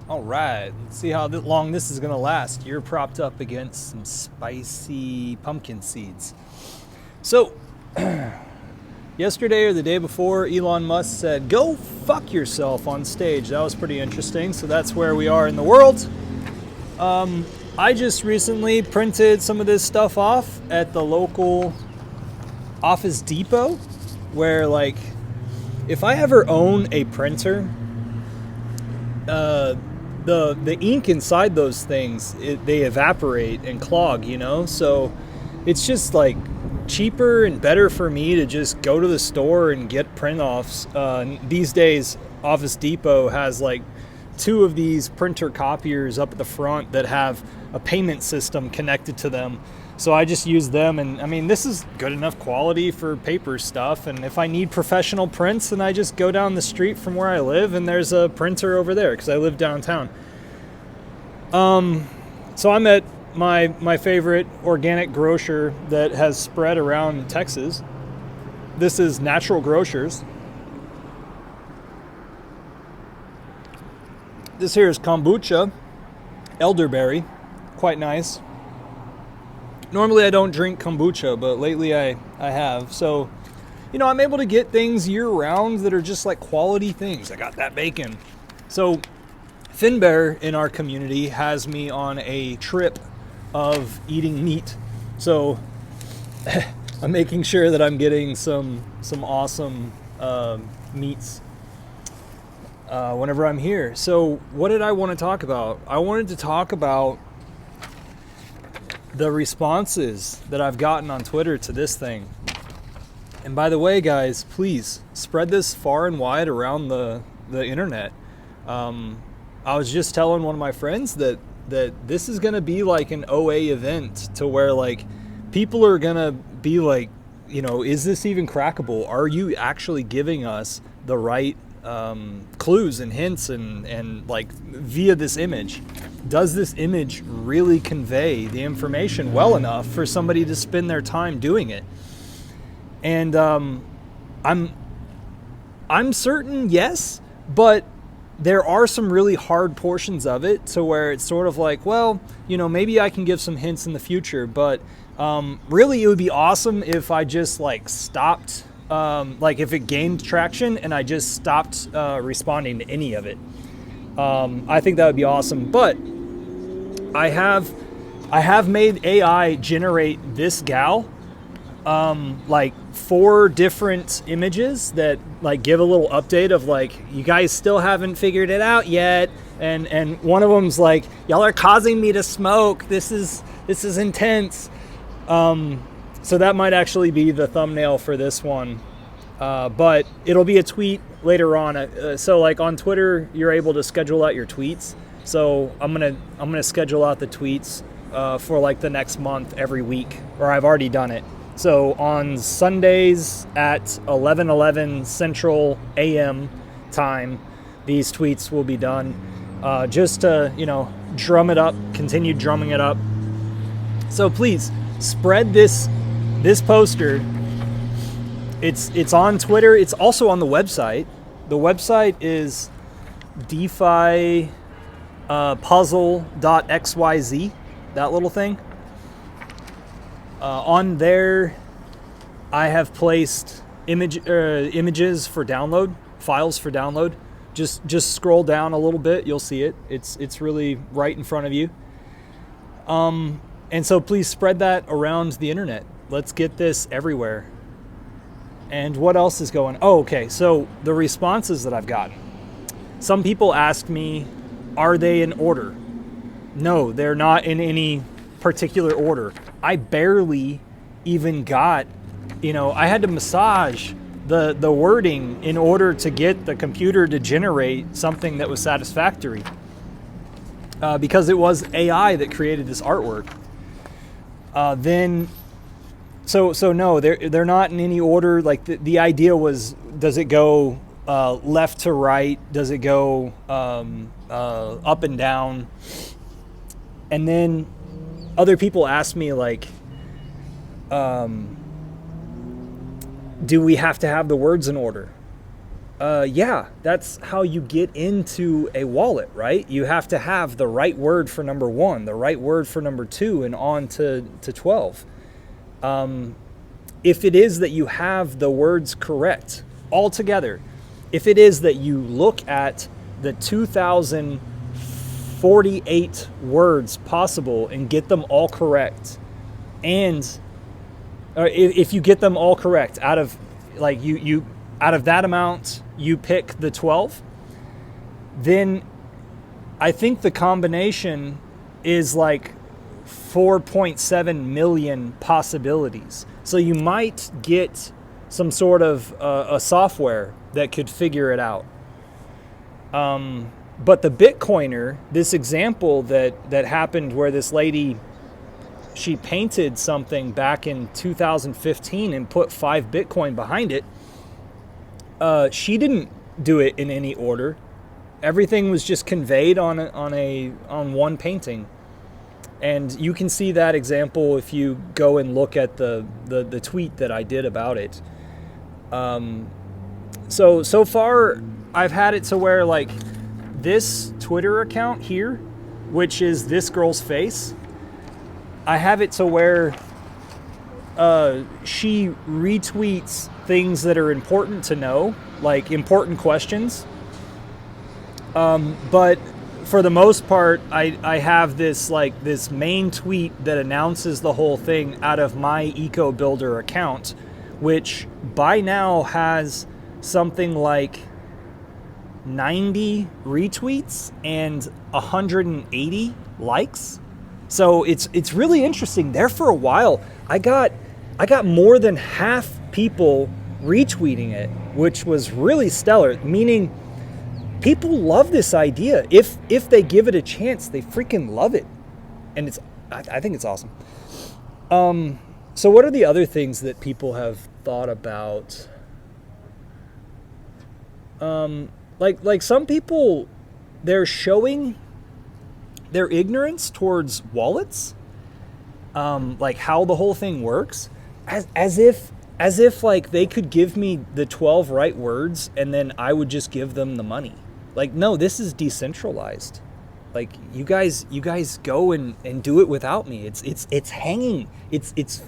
All right, let's see how long this is going to last. You're propped up against some spicy pumpkin seeds. So, yesterday or the day before, Elon Musk said, "Go fuck yourself" on stage. That was pretty interesting. So that's where we are in the world. I just recently printed some of this stuff off at the local Office Depot, where, like, if I ever own a printer, the ink inside those things, they evaporate and clog, so it's just like cheaper and better for me to just go to the store and get print offs. These days Office Depot has like two of these printer copiers up at the front that have a payment system connected to them. So I just use them, and I mean, this is good enough quality for paper stuff. And if I need professional prints, then I just go down the street from where I live, and there's a printer over there because I live downtown. So I'm at my favorite organic grocer that has spread around Texas. This is Natural Grocers. This here is kombucha, elderberry, quite nice. Normally I don't drink kombucha, but lately I have. So, I'm able to get things year round that are just like quality things. I got that bacon. So Finbear in our community has me on a trip of eating meat. So I'm making sure that I'm getting some awesome meats whenever I'm here. So what did I want to talk about? I wanted to talk about the responses that I've gotten on Twitter to this thing. And by the way, guys, please spread this far and wide around the internet. I was just telling one of my friends that this is going to be like an OA event, to where like people are going to be like, is this even crackable? Are you actually giving us the right clues and hints and like via this image? Does this image really convey the information well enough for somebody to spend their time doing it? And I'm certain yes, but there are some really hard portions of it to where it's sort of like, well, maybe I can give some hints in the future, but really it would be awesome if I just like stopped, like if it gained traction and I just stopped responding to any of it. I think that would be awesome. But I have made AI generate this gal, like 4 different images that like give a little update of like, you guys still haven't figured it out yet, and one of them's like, y'all are causing me to smoke, this is intense. So that might actually be the thumbnail for this one, but it'll be a tweet later on. So like on Twitter you're able to schedule out your tweets, so I'm gonna schedule out the tweets for like the next month every week, or I've already done it. So on Sundays at 11:11 Central AM time, these tweets will be done, just to drum it up, continue drumming it up. So please spread this poster. It's on Twitter. It's also on the website. The website is DefiPuzzle.xyz, that little thing. On there, I have placed images for download, files for download. Just scroll down a little bit, you'll see it. It's really right in front of you. And so please spread that around the internet. Let's get this everywhere. And what else is going? Oh, okay. So the responses that I've gotten. Some people ask me, are they in order? No, they're not in any particular order. I barely even got, I had to massage the wording in order to get the computer to generate something that was satisfactory, because it was AI that created this artwork. So no, they're not in any order. Like the idea was, does it go left to right? Does it go up and down? And then other people ask me like, do we have to have the words in order? Yeah, that's how you get into a wallet, right? You have to have the right word for number 1, the right word for number 2, and on to 12. If it is that you have the words correct altogether, if it is that you look at the 2,048 words possible and get them all correct, and if you get them all correct out of out of that amount, you pick the 12, then I think the combination is like 4.7 million possibilities. So you might get some sort of a software that could figure it out. But the Bitcoiner, this example that happened where this lady, she painted something back in 2015 and put 5 Bitcoin behind it. She didn't do it in any order. Everything was just conveyed on one painting. And you can see that example if you go and look at the tweet that I did about it. So far, I've had it to where like this Twitter account here, which is this girl's face, I have it to where she retweets things that are important to know, like important questions. But for the most part, I have this main tweet that announces the whole thing out of my Eco Builder account, which by now has something like 90 retweets and 180 likes. So it's really interesting. There for a while, I got more than half people retweeting it, which was really stellar, meaning people love this idea. If they give it a chance, they freaking love it. And I think it's awesome. So what are the other things that people have thought about? Like some people, they're showing their ignorance towards wallets, like how the whole thing works, as if like they could give me the 12 right words and then I would just give them the money. Like, no, this is decentralized. Like you guys go and do it without me. It's hanging. It's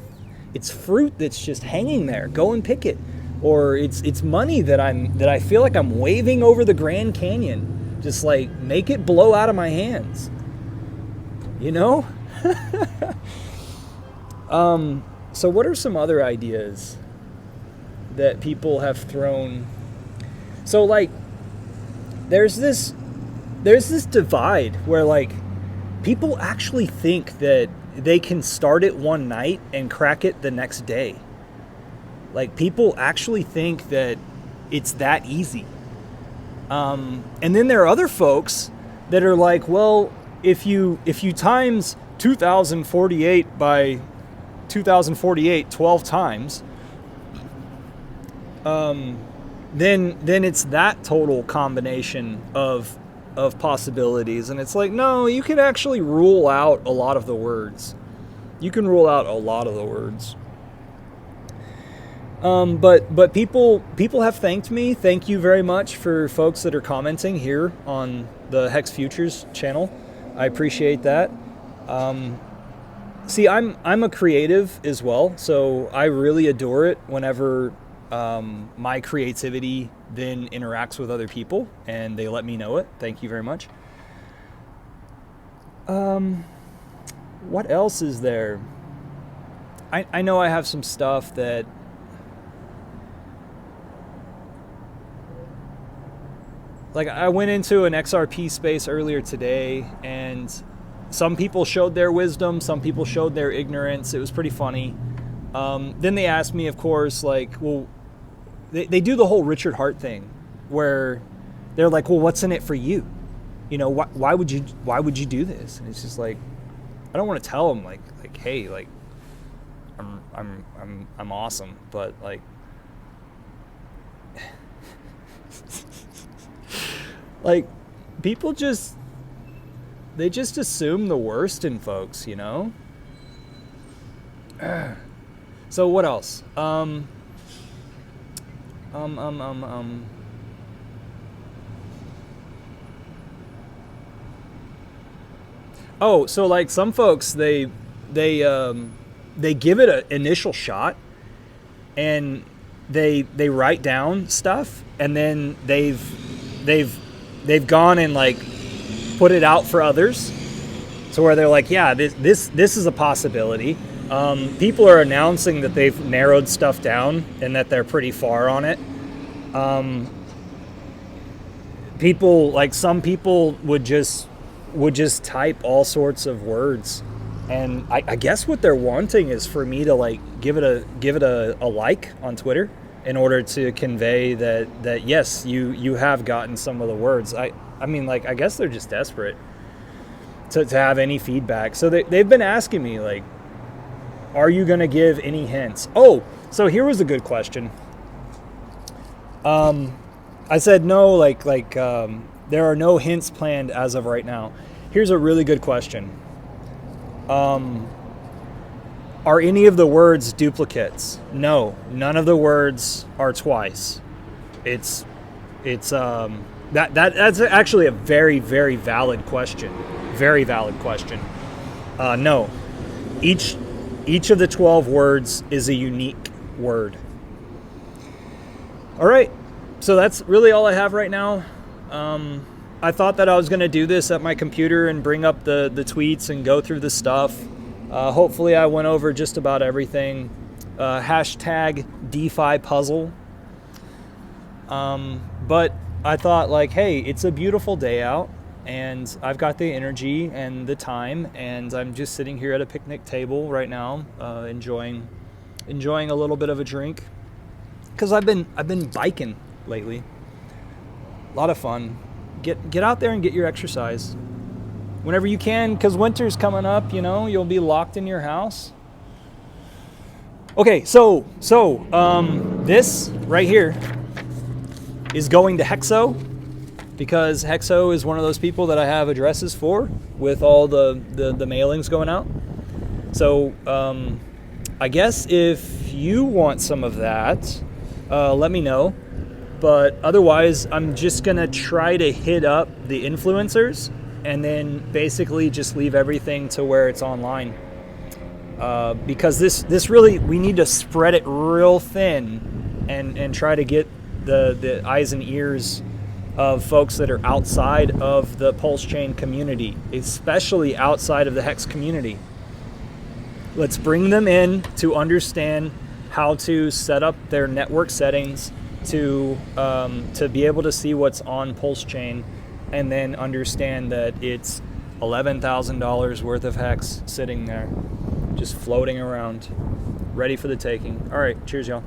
fruit that's just hanging there. Go and pick it. Or it's money that I feel like I'm waving over the Grand Canyon. Just like make it blow out of my hands. You know? So what are some other ideas that people have thrown? So like there's this divide where like people actually think that they can start it one night and crack it the next day. Like people actually think that it's that easy. And then there are other folks that are like, well, if you times 2048 by 2048 12 times, then it's that total combination of possibilities. And it's like, no, you can actually rule out a lot of the words. You can rule out a lot of the words. But people have thanked me. Thank you very much for folks that are commenting here on the HEX Futures channel. I appreciate that. See, I'm a creative as well, so I really adore it whenever my creativity then interacts with other people and they let me know it. Thank you very much. What else is there? I know I have some stuff that like I went into an XRP space earlier today and some people showed their wisdom, some people showed their ignorance. It was pretty funny. Then they asked me, of course, like, well, they do the whole Richard Hart thing where they're like, well, what's in it for you? You know, why would you do this? And it's just like, I don't want to tell them like, hey, like, I'm awesome, but like, like people they just assume the worst in folks, you know? So what else? Oh, so like some folks, they give it an initial shot, and they write down stuff, and then they've gone and like put it out for others. So where they're like, yeah, this is a possibility. People are announcing that they've narrowed stuff down and that they're pretty far on it. People, like some people would just type all sorts of words, and I guess what they're wanting is for me to like give it a like on Twitter in order to convey that yes, you have gotten some of the words. I mean, like, I guess they're just desperate to have any feedback. So they've been asking me, like, are you going to give any hints? Oh, so here was a good question. I said no, there are no hints planned as of right now. Here's a really good question. Are any of the words duplicates? No, none of the words are twice. It's that's actually a very, very valid question. Very valid question. No, each of the 12 words is a unique word. All right, so that's really all I have right now. I thought that I was going to do this at my computer and bring up the tweets and go through the stuff. Hopefully I went over just about everything. Hashtag DefiPuzzle. But I thought, like, hey, it's a beautiful day out, and I've got the energy and the time, and I'm just sitting here at a picnic table right now, enjoying a little bit of a drink, because I've been biking lately. A lot of fun. Get out there and get your exercise whenever you can, because winter's coming up. You know, you'll be locked in your house. Okay, so this right here is going to Hexo, because Hexo is one of those people that I have addresses for with all the mailings going out. So I guess if you want some of that, let me know. But otherwise, I'm just going to try to hit up the influencers and then basically just leave everything to where it's online. Because this really, we need to spread it real thin and try to get the eyes and ears of folks that are outside of the pulse chain community, especially outside of the HEX community. Let's bring them in to understand how to set up their network settings to be able to see what's on pulse chain, and then understand that it's $11,000 worth of HEX sitting there, just floating around, ready for the taking. All right, cheers, y'all.